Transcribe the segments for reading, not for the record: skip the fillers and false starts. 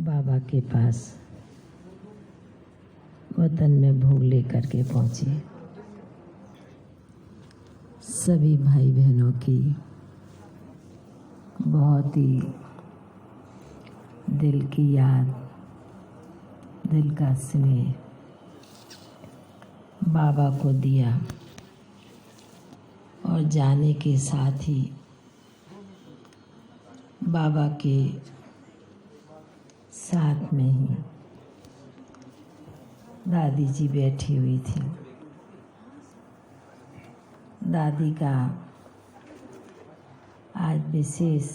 बाबा के पास वतन में भोग लेकर के पहुँची। सभी भाई बहनों की बहुत ही दिल की याद, दिल का स्नेह बाबा को दिया और जाने के साथ ही बाबा के साथ में ही दादी जी बैठी हुई थी। दादी का आज विशेष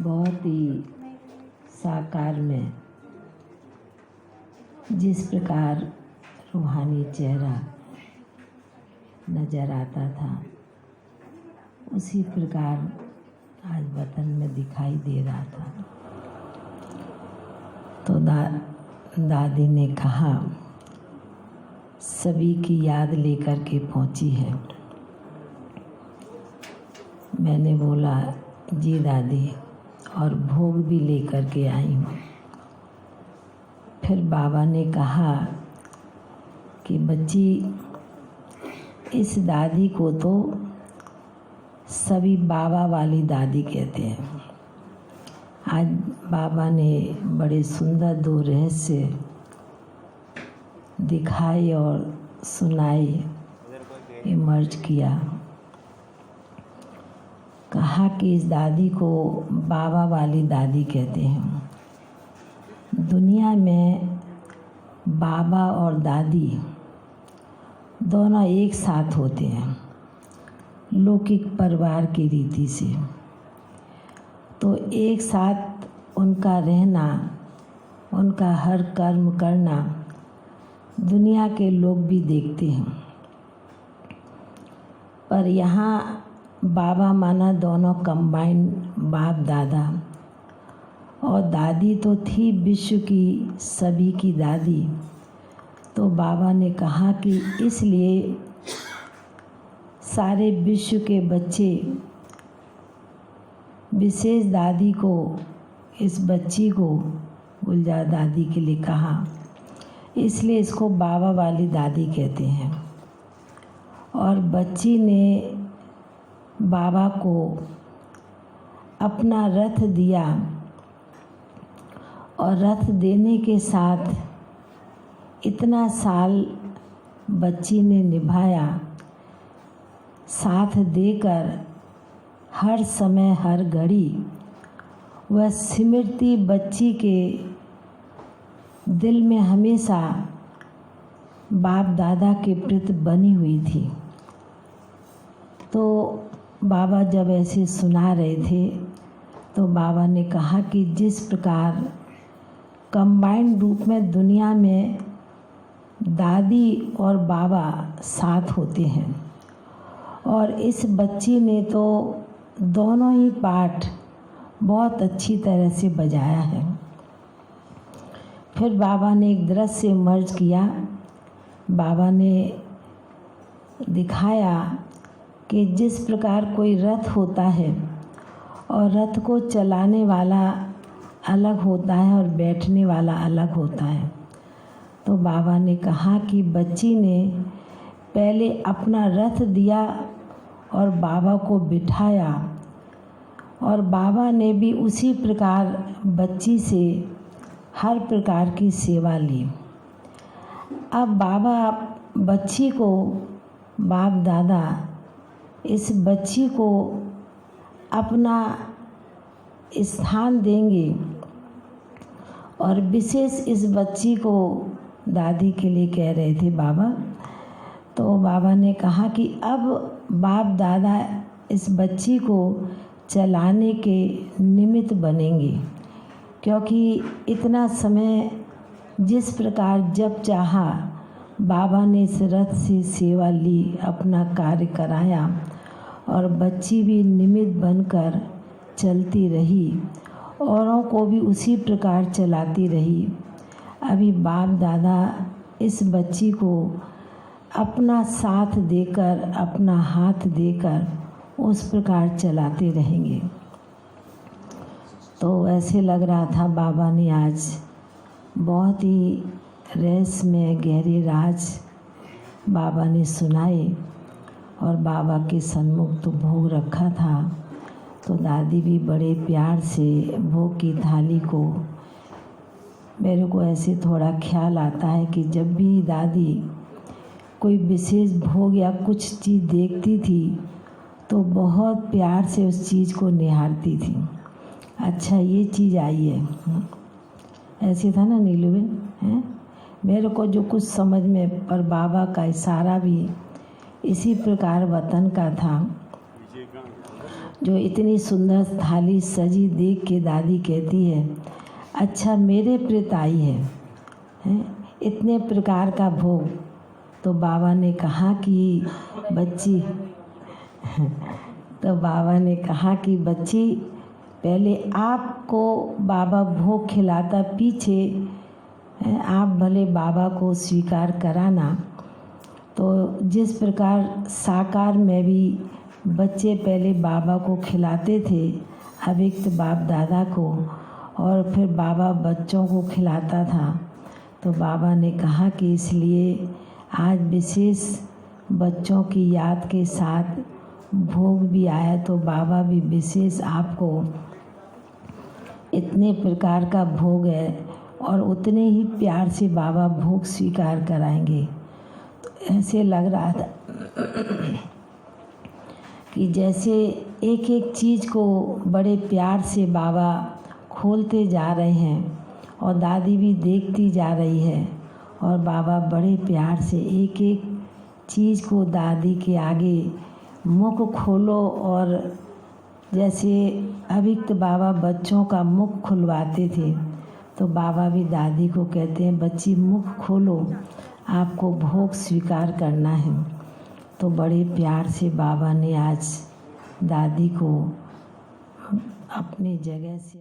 बहुत ही साकार में जिस प्रकार रूहानी चेहरा नज़र आता था, उसी प्रकार आज वतन में दिखाई दे रहा था। तो दादी ने कहा, सभी की याद लेकर के पहुंची है। मैंने बोला, जी दादी, और भोग भी लेकर के आई हूँ। फिर बाबा ने कहा कि बच्ची, इस दादी को तो सभी बाबा वाली दादी कहते हैं। आज बाबा ने बड़े सुंदर दो रहस्य दिखाए और सुनाए, इमर्ज किया। कहा कि इस दादी को बाबा वाली दादी कहते हैं। दुनिया में बाबा और दादी दोनों एक साथ होते हैं, लौकिक परिवार की रीति से। तो एक साथ उनका रहना, उनका हर कर्म करना दुनिया के लोग भी देखते हैं। पर यहाँ बाबा माना दोनों कंबाइंड, बाप दादा, और दादी तो थी विश्व की सभी की दादी। तो बाबा ने कहा कि इसलिए सारे विश्व के बच्चे विशेष दादी को, इस बच्ची को, गुलजार दादी के लिए कहा, इसलिए इसको बाबा वाली दादी कहते हैं। और बच्ची ने बाबा को अपना रथ दिया और रथ देने के साथ इतना साल बच्ची ने निभाया, साथ देकर हर समय हर घड़ी वह स्मृति बच्ची के दिल में हमेशा बाप दादा के प्रति बनी हुई थी। तो बाबा जब ऐसे सुना रहे थे तो बाबा ने कहा कि जिस प्रकार कंबाइंड रूप में दुनिया में दादी और बाबा साथ होते हैं, और इस बच्ची ने तो दोनों ही पार्ट बहुत अच्छी तरह से बजाया है। फिर बाबा ने एक दृश्य मर्ज किया। बाबा ने दिखाया कि जिस प्रकार कोई रथ होता है और रथ को चलाने वाला अलग होता है और बैठने वाला अलग होता है। तो बाबा ने कहा कि बच्ची ने पहले अपना रथ दिया और बाबा को बिठाया, और बाबा ने भी उसी प्रकार बच्ची से हर प्रकार की सेवा ली। अब बाबा बच्ची को, बाप दादा इस बच्ची को अपना स्थान देंगे, और विशेष इस बच्ची को दादी के लिए कह रहे थे बाबा। तो बाबा ने कहा कि अब बाप दादा इस बच्ची को चलाने के निमित्त बनेंगे, क्योंकि इतना समय जिस प्रकार जब चाहा बाबा ने इस रथ से सेवा ली, अपना कार्य कराया, और बच्ची भी निमित्त बनकर चलती रही, औरों को भी उसी प्रकार चलाती रही। अभी बाप दादा इस बच्ची को अपना साथ देकर, अपना हाथ देकर उस प्रकार चलाते रहेंगे। तो ऐसे लग रहा था बाबा ने आज बहुत ही रहस्यमय गहरे राज बाबा ने सुनाए और बाबा के सन्मुख तो भोग रखा था। तो दादी भी बड़े प्यार से भोग की थाली को, मेरे को ऐसे थोड़ा ख्याल आता है कि जब भी दादी कोई विशेष भोग या कुछ चीज़ देखती थी तो बहुत प्यार से उस चीज़ को निहारती थी। अच्छा ये चीज़ आई है, ऐसे था ना नीलूबेन, हैं? मेरे को जो कुछ समझ में, पर बाबा का इशारा भी इसी प्रकार वतन का था। जो इतनी सुंदर थाली सजी देख के दादी कहती है, अच्छा मेरे प्रेत आई है, हैं? इतने प्रकार का भोग। तो बाबा ने कहा कि बच्ची तो बाबा ने कहा कि बच्ची पहले आपको बाबा भोग खिलाता, पीछे आप भले बाबा को स्वीकार कराना। तो जिस प्रकार साकार में भी बच्चे पहले बाबा को खिलाते थे, अव्यक्त बाप दादा को, और फिर बाबा बच्चों को खिलाता था। तो बाबा ने कहा कि इसलिए आज विशेष बच्चों की याद के साथ भोग भी आया, तो बाबा भी विशेष आपको इतने प्रकार का भोग है और उतने ही प्यार से बाबा भोग स्वीकार कराएंगे। तो ऐसे लग रहा था कि जैसे एक एक चीज़ को बड़े प्यार से बाबा खोलते जा रहे हैं और दादी भी देखती जा रही है और बाबा बड़े प्यार से एक एक चीज़ को दादी के आगे मुख खोलो, और जैसे अभिक्त बाबा बच्चों का मुख खुलवाते थे तो बाबा भी दादी को कहते हैं, बच्ची मुख खोलो, आपको भोग स्वीकार करना है। तो बड़े प्यार से बाबा ने आज दादी को अपनी जगह से